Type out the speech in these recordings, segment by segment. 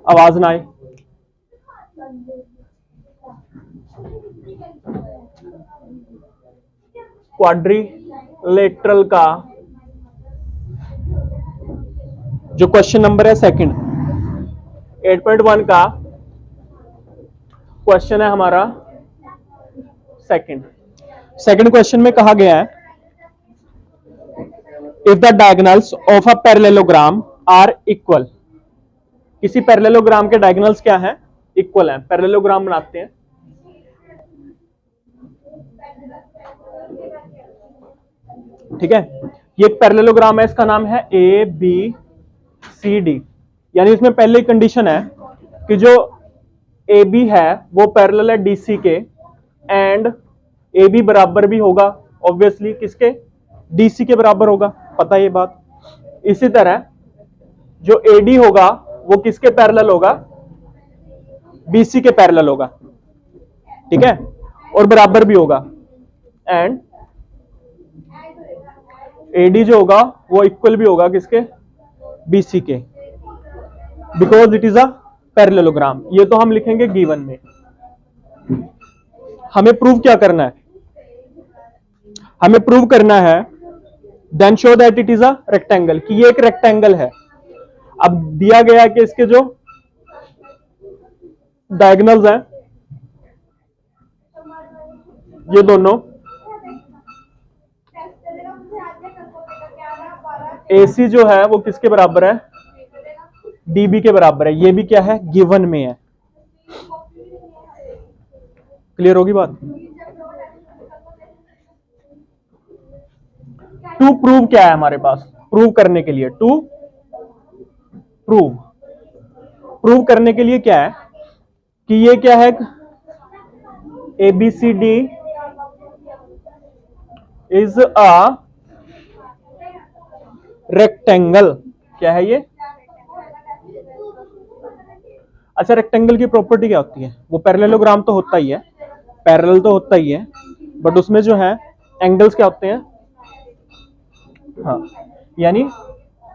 आवाज ना आए। क्वाड्रिलेटरल का जो क्वेश्चन नंबर है सेकंड, 8.1 का क्वेश्चन है हमारा सेकंड क्वेश्चन में कहा गया है if the diagonals of a parallelogram are equal. किसी पैरेललोग्राम के डायगोनल्स क्या हैं? इक्वल हैं। पैरेललोग्राम बनाते हैं, ठीक है। ये एक पैरेललोग्राम है, इसका नाम है ए बी सी डी। यानी इसमें पहले कंडीशन है कि जो ए बी है वो पैरेलल है डीसी के, एंड ए बी बराबर भी होगा ऑब्वियसली किसके? डीसी के बराबर होगा, पता है ये बात। इसी तरह जो एडी होगा वो किसके पैरेलल होगा? बीसी के पैरेलल होगा, ठीक है, और बराबर भी होगा। एंड एडी जो होगा वो इक्वल भी होगा किसके? बीसी के, because it is a parallelogram. ये तो हम लिखेंगे गिवन में। हमें प्रूव क्या करना है? हमें प्रूव करना है then show that it is a rectangle, कि ये एक रेक्टेंगल है। अब दिया गया कि इसके जो डायगोनल्स हैं ये दोनों AC जो है वो किसके बराबर है? DB के बराबर है। ये भी क्या है? गिवन में है। क्लियर होगी बात? टू प्रूव क्या है हमारे पास? प्रूव करने के लिए टू प्रूव करने के लिए क्या है कि ये क्या है? ABCD is a rectangle. क्या है ये? अच्छा, रेक्टेंगल की प्रॉपर्टी क्या होती है? वो पैरेललोग्राम तो होता ही है, पैरेलल तो होता ही है, बट उसमें जो है एंगल्स क्या होते हैं? हाँ, यानी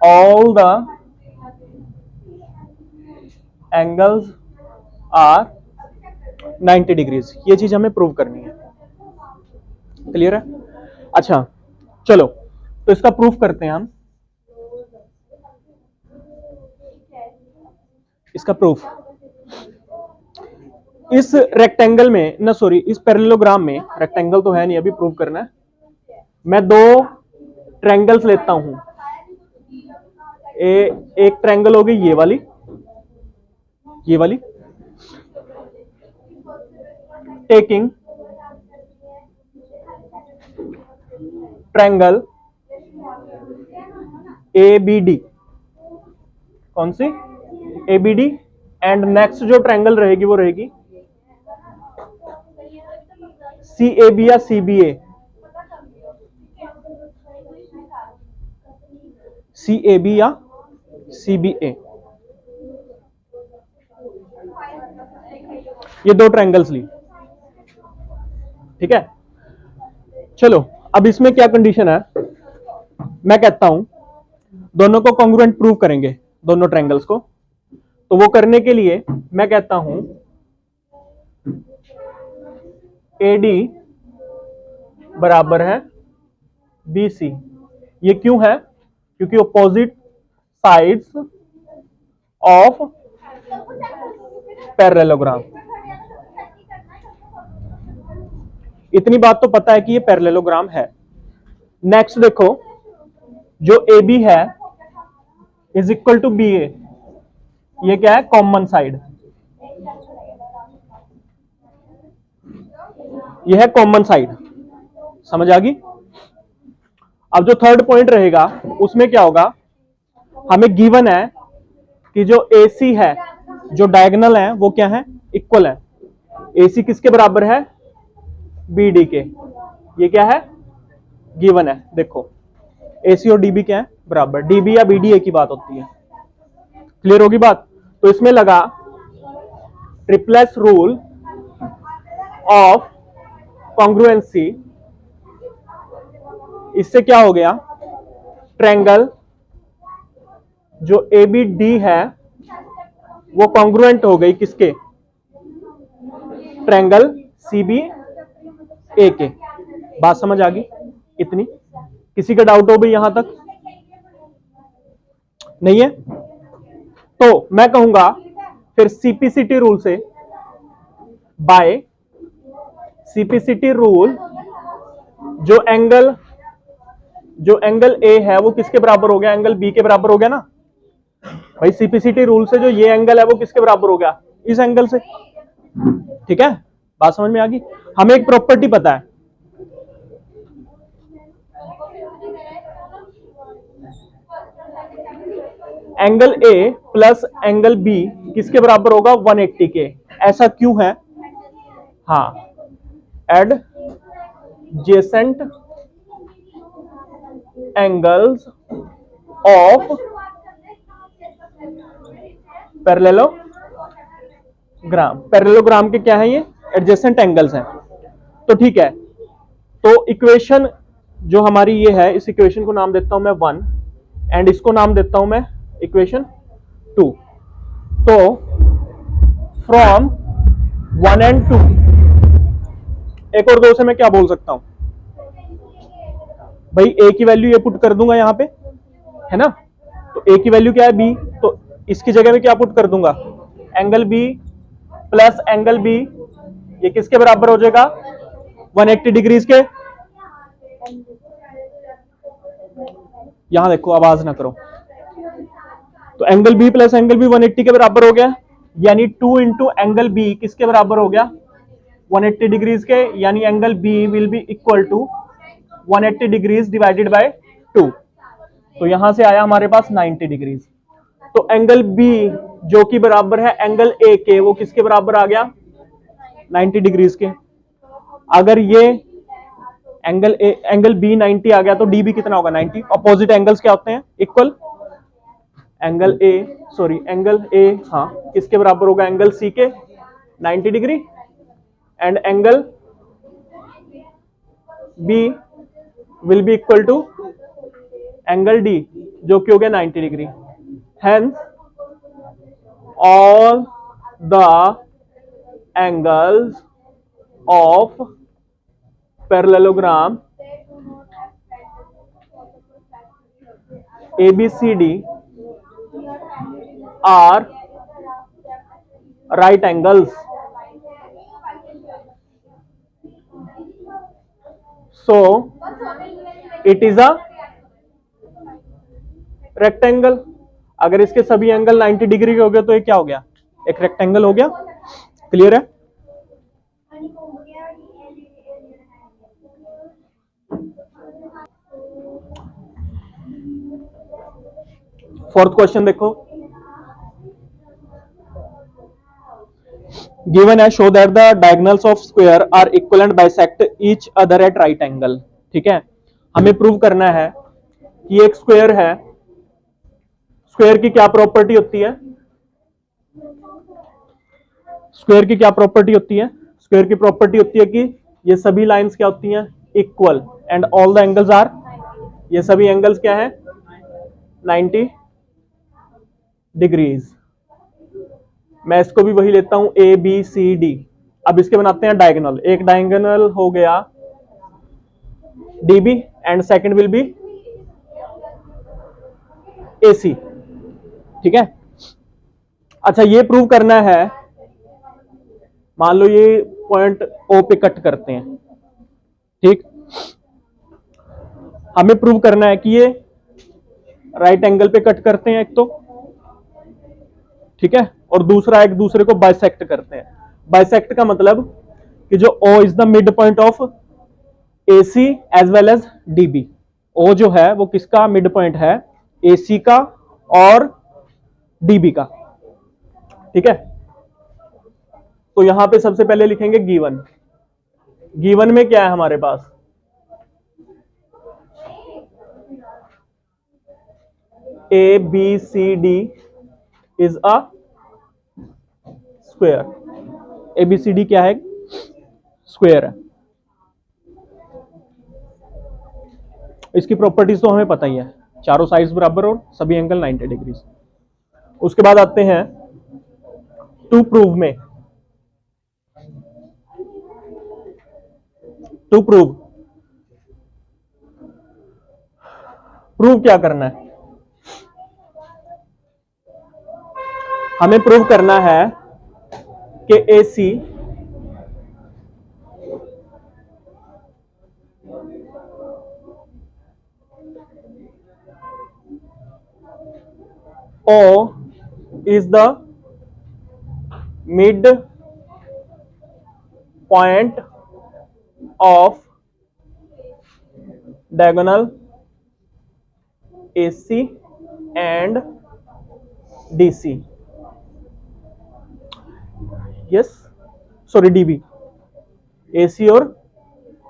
all the angles are 90 degrees. ये चीज हमें प्रूव करनी है। क्लियर है? अच्छा चलो, तो इसका प्रूफ करते हैं हम। इसका प्रूफ इस रेक्टेंगल में ना, सॉरी, इस पैरेललोग्राम में, रेक्टेंगल तो है नहीं अभी, प्रूव करना है। मैं दो ट्रायंगल्स लेता हूं। एक ट्रायंगल हो गई ये वाली, टेकिंग ट्रायंगल ABD। कौन सी? ABD। एंड नेक्स्ट जो ट्रायंगल रहेगी वो रहेगी CAB या CBA। CAB या CBA, ये दो ट्रायंगल्स ली, ठीक है। चलो, अब इसमें क्या कंडीशन है? मैं कहता हूं दोनों को कॉन्ग्रुएंट प्रूव करेंगे, दोनों ट्रायंगल्स को। तो वो करने के लिए मैं कहता हूं AD बराबर है BC। ये क्यों है? क्योंकि ऑपोजिट साइड्स ऑफ पैरेललोग्राम। इतनी बात तो पता है कि ये पैरेललोग्राम है। नेक्स्ट देखो, जो AB है इज इक्वल टू BA। ये क्या है? Common side. ये है कॉमन साइड, समझ आ गई? अब जो थर्ड पॉइंट रहेगा उसमें क्या होगा? हमें गिवन है कि जो AC है, जो डायगोनल है वो क्या है? इक्वल है। AC किसके बराबर है? BD के। ये क्या है? गिवन है। देखो AC और DB क्या है? बराबर। DB या BD एक ही बात होती है। क्लियर होगी बात? तो इसमें लगा ट्रिपलेस रूल ऑफ कॉन्ग्रुएंसी, इससे क्या हो गया, ट्रायंगल जो ए बी डी है वो कॉन्ग्रुएंट हो गई किसके, ट्रायंगल सी बी ए के। बात समझ आ गई इतनी? किसी का डाउट हो भाई यहां तक? नहीं है तो मैं कहूंगा फिर सीपीसीटी रूल से, बाय सीपीसीटी रूल, जो एंगल ए है वो किसके बराबर हो गया, एंगल बी के बराबर हो गया ना भाई। सीपीसीटी रूल से जो ये एंगल है वो किसके बराबर हो गया, इस एंगल से। ठीक है, बात समझ में आ गई? हमें एक प्रॉपर्टी पता है, angle A plus angle B किसके बराबर होगा, 180 के। ऐसा क्यों है? हाँ, adjacent angles of parallelogram. Parallelogram के क्या है, ये एडजेसेंट एंगल्स हैं। तो ठीक है, तो इक्वेशन जो हमारी ये है, इस इक्वेशन को नाम देता हूं मैं 1 एंड इसको नाम देता हूं मैं इक्वेशन 2। तो फ्रॉम 1 एंड 2, एक और दो से मैं क्या बोल सकता हूं भाई, ए की वैल्यू ये पुट कर दूंगा यहां पे, है ना। तो ए की वैल्यू क्या है, बी, तो इसकी जगह में क्या पुट कर दूंगा, angle B plus angle B, ये किसके बराबर हो जाएगा, 180 डिग्रीज के। यहां देखो, आवाज ना करो। तो angle B plus angle B 180 के बराबर हो गया, यानी 2 इंटू एंगल बी किसके बराबर हो गया, 180 डिग्रीज के, यानी angle B will be equal to 180 degrees divided by 2। तो यहां से आया हमारे पास 90 डिग्रीज। तो एंगल बी जो कि बराबर है एंगल ए के, वो किसके बराबर आ गया, 90 डिग्रीज के। अगर ये एंगल बी 90 आ गया तो डी भी कितना होगा, 90। अपोजिट एंगल्स क्या होते हैं, इक्वल। एंगल ए हाँ किसके बराबर होगा, एंगल सी के 90 degree, and angle B will be equal to angle D जो कि हो गया 90 degree. Hence all the angles of parallelogram ABCD are right angles. So it is a rectangle. अगर इसके सभी एंगल 90 डिग्री के हो गए तो ये क्या हो गया, एक रेक्टेंगल हो गया। क्लियर है? फोर्थ क्वेश्चन देखो, गिवन है show that the diagonals of square are equal and bisect each other at right angle. ठीक है, हमें प्रूव करना है कि एक स्क्वायर है, स्क्वायर की क्या प्रॉपर्टी होती है, स्क्वायर की क्या प्रॉपर्टी होती है, स्क्वायर की प्रॉपर्टी होती है कि ये सभी लाइंस क्या होती हैं, equal, and all the angles are, ये सभी एंगल्स क्या है, 90 डिग्रीज। मैं इसको भी वही लेता हूं ए बी सी डी। अब इसके बनाते हैं डायगोनल। एक डायगोनल हो गया D B and second will be A C. ठीक है, अच्छा ये प्रूव करना है, मान लो ये पॉइंट ओ पे कट करते हैं, ठीक, हमें प्रूव करना है कि ये राइट एंगल पे कट करते हैं एक तो, ठीक है, और दूसरा एक दूसरे को बाइसेक्ट करते हैं। बाइसेक्ट का मतलब कि जो O is the mid point of AC as well as DB। O जो है वो किसका मिड पॉइंट है, AC का और DB का। ठीक है, तो यहां पे सबसे पहले लिखेंगे गिवन। गिवन में क्या है हमारे पास, ABCD is a square. ABCD क्या है, स्क्वायर है। इसकी प्रॉपर्टीज तो हमें पता ही है, चारों साइड्स बराबर और सभी एंगल 90 डिग्री। उसके बाद आते हैं टू प्रूव में। टू प्रूव, प्रूव क्या करना है? हमें प्रूव करना है कि AC O is the mid point of diagonal AC and DC. Yes, sorry, DB. AC और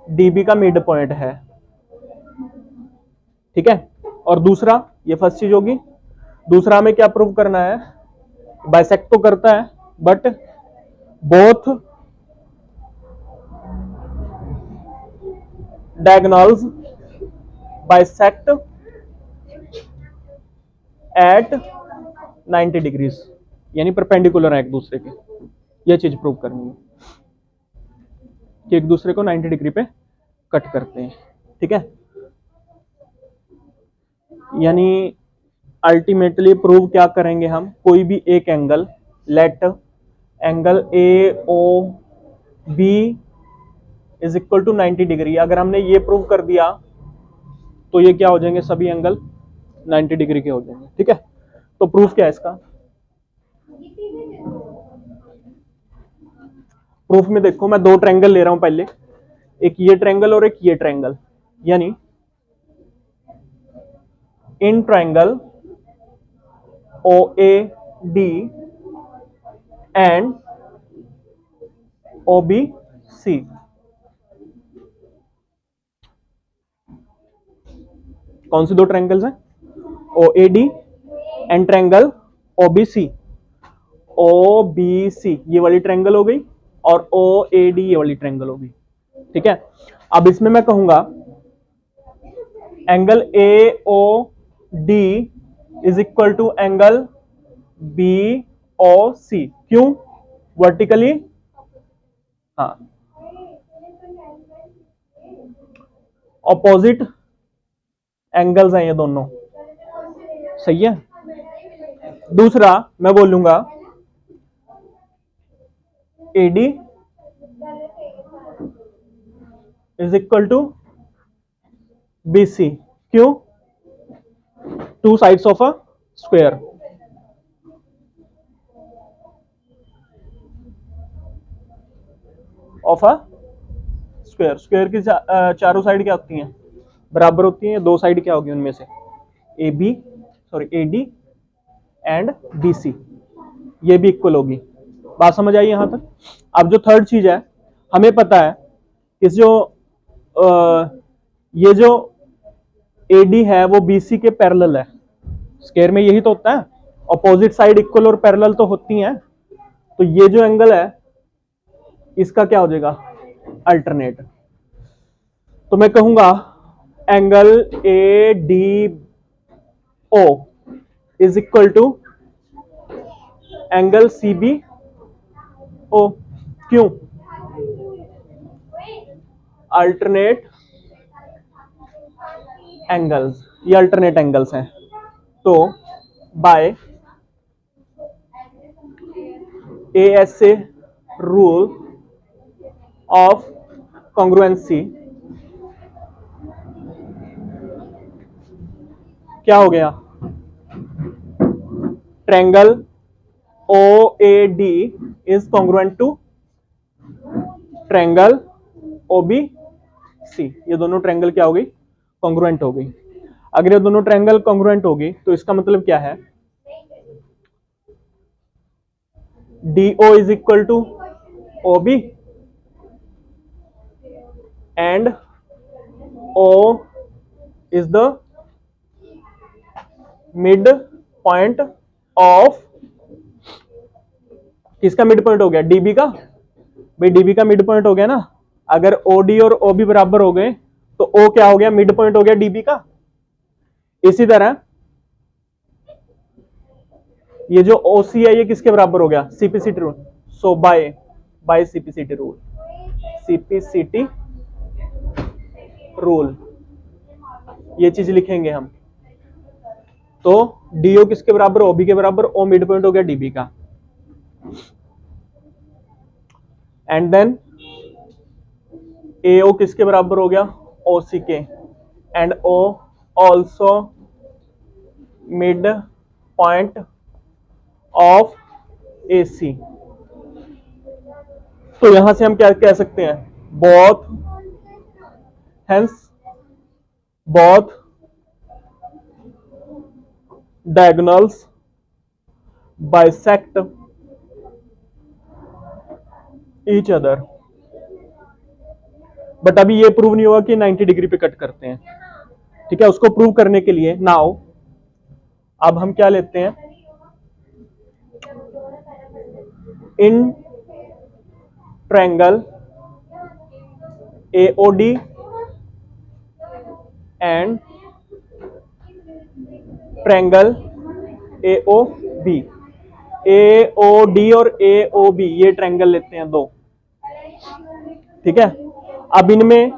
DB का मिड पॉइंट है, ठीक है। और दूसरा, ये फर्स्ट चीज होगी। दूसरा हमें क्या प्रूव करना है? बाइसेक्ट तो करता है, but both diagonals bisect at 90 degrees, यानी परपेंडिकुलर है एक दूसरे के। यह चीज प्रूव करनी है कि एक दूसरे को 90 डिग्री पे कट करते हैं, ठीक है। यानी अल्टीमेटली प्रूव क्या करेंगे हम? कोई भी एक angle, let angle AOB is equal to 90 degree. अगर हमने ये प्रूव कर दिया तो ये क्या हो जाएंगे? सभी एंगल 90 डिग्री के हो जाएंगे, ठीक है। तो प्रूफ क्या है इसका? प्रूफ में देखो, मैं दो ट्रायंगल ले रहा हूं पहले, एक ये ट्रायंगल और एक ये ट्रायंगल, यानी in triangle OAD and OBC, कौन सी दो ट्रायंगल्स हैं? OAD and triangle OBC। OBC ये वाली ट्रायंगल हो गई और OAD ये वाली ट्रायंगल हो गई, ठीक है। अब इसमें मैं कहूंगा angle AOD is equal to angle BOC। क्यों? वर्टिकली, हाँ, ऑपोजिट एंगल्स हैं ये दोनों, सही है। दूसरा मैं बोलूंगा AD is equal to BC। क्यों? Two sides of a square. Of a square, square की चारों साइड क्या होती हैं? बराबर होती हैं। दो साइड क्या होगी उनमें से? AD एंड BC, ये भी इक्वल होगी। बात समझ आई यहां तक? अब जो थर्ड चीज है, हमें पता है कि जो ये जो AD है वो BC के पैरेलल है। स्क्वायर में यही तो होता है, ऑपोजिट साइड इक्वल और पैरेलल तो होती हैं। तो ये जो एंगल है इसका क्या हो जाएगा? अल्टरनेट। तो मैं कहूंगा angle ADO is equal to angle CBO। क्यों? अल्टरनेट एंगल्स, ये अल्टरनेट एंगल्स हैं। तो by ASA rule of congruency क्या हो गया? Triangle OAD is congruent to triangle OBC। ये दोनों ट्रायंगल क्या हो गई? कॉन्ग्रुएंट हो गई। अगर ये दोनों ट्रायंगल कॉन्ग्रुएंट हो गई तो इसका मतलब क्या है? DO is equal to OB and O is the mid point of, किसका मिड पॉइंट हो गया? DB का। भाई DB का मिड पॉइंट हो गया ना, अगर OD और OB बराबर हो गए तो O क्या हो गया, मिड पॉइंट हो गया DB का। इसी तरह ये जो OC है ये किसके बराबर हो गया, CPCT rule. So by CPCT rule, CPCT rule ये चीज लिखेंगे हम। तो DO किसके बराबर, OB के बराबर, O मिड पॉइंट हो गया DB का। एंड देन AO किसके बराबर हो गया, OC के, and O also mid point of AC। तो यहां से हम क्या कह सकते हैं, both, hence both diagonals bisect each other. But अभी ये प्रूव नहीं हुआ कि 90 डिग्री पे कट करते हैं, ठीक है। उसको प्रूव करने के लिए नाउ अब हम क्या लेते हैं, in triangle AOD and triangle AOB, AOD और AOB ये ट्रायंगल लेते हैं दो, ठीक है। अब इनमें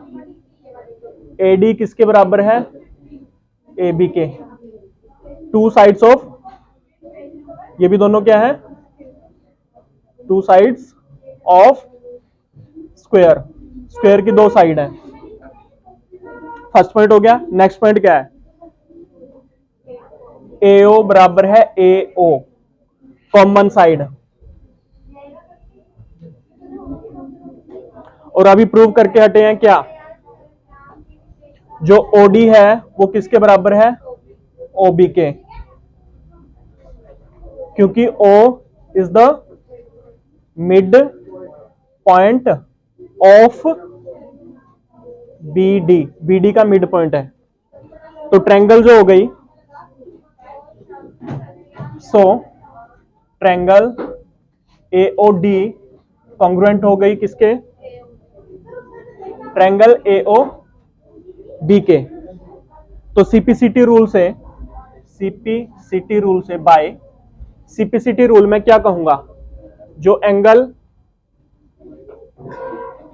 AD किसके बराबर है, AB के, टू साइड्स ऑफ, ये भी दोनों क्या है, to sides of square, square की दो साइड है। फर्स्ट पॉइंट हो गया। नेक्स्ट पॉइंट क्या है, AO बराबर है AO, कॉमन साइड। और अभी प्रूव करके हटे हैं क्या, जो OD है वो किसके बराबर है, OB के, क्योंकि O is the mid point of BD का मिड पॉइंट है। तो ट्रायंगल जो हो गई, सो ट्रायंगल AOD कॉन्ग्रुएंट हो गई किसके, ट्रायंगल AOB के। तो CPCT रूल से बाय CPCT रूल में क्या कहूंगा, जो एंगल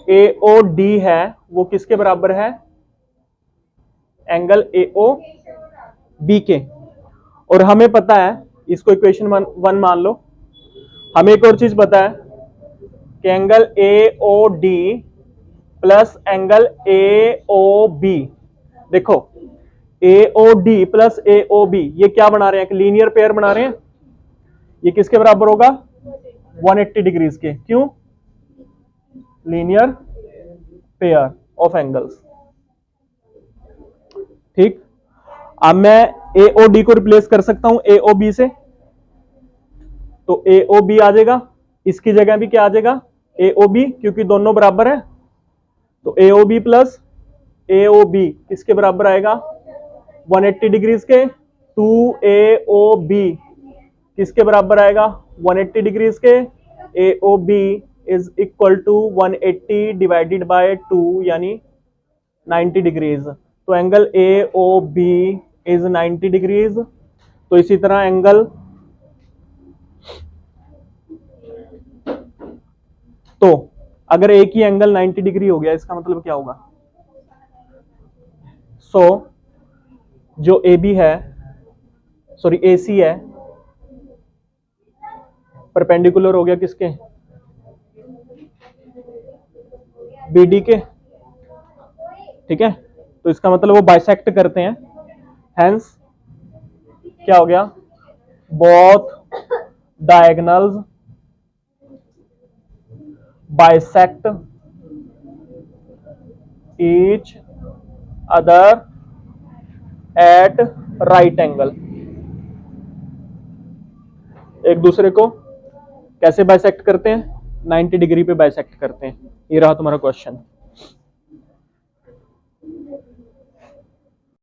AOD है वो किसके बराबर है, एंगल AOB के। और हमें पता है, इसको इक्वेशन 1 मान लो। हमें एक और चीज पता है कि angle AOD plus angle AOB, देखो AOD प्लस AOB ये क्या बना रहे हैं, एक लीनियर पेयर बना रहे हैं। ये किसके बराबर होगा, 180 डिग्रीज के। क्यों, लीनियर पेयर ऑफ एंगल्स, ठीक। अब मैं AOD को रिप्लेस कर सकता हूं AOB से, तो AOB आ जाएगा, इसकी जगह भी क्या आ जाएगा, AOB, क्योंकि दोनों बराबर है। तो AOB प्लस AOB किसके बराबर आएगा, 180 डिग्रीज के। 2AOB किसके बराबर आएगा, 180 डिग्रीज के। AOB is equal to 180 divided by 2 यानी 90 डिग्रीज। तो एंगल AOB इज 90 डिग्रीज। तो इसी तरह एंगल, तो अगर एक ही एंगल 90 डिग्री हो गया, इसका मतलब क्या होगा, जो AB है, सॉरी AC है, परपेंडिकुलर हो गया किसके, BD के, ठीक है। तो इसका मतलब वो बाइसेक्ट करते हैं, हेंस क्या हो गया, both diagonals bisect each other at right angle. एक दूसरे को कैसे बाइसेक्ट करते हैं, 90 डिग्री पे बाइसेक्ट करते हैं। ये रहा तुम्हारा क्वेश्चन।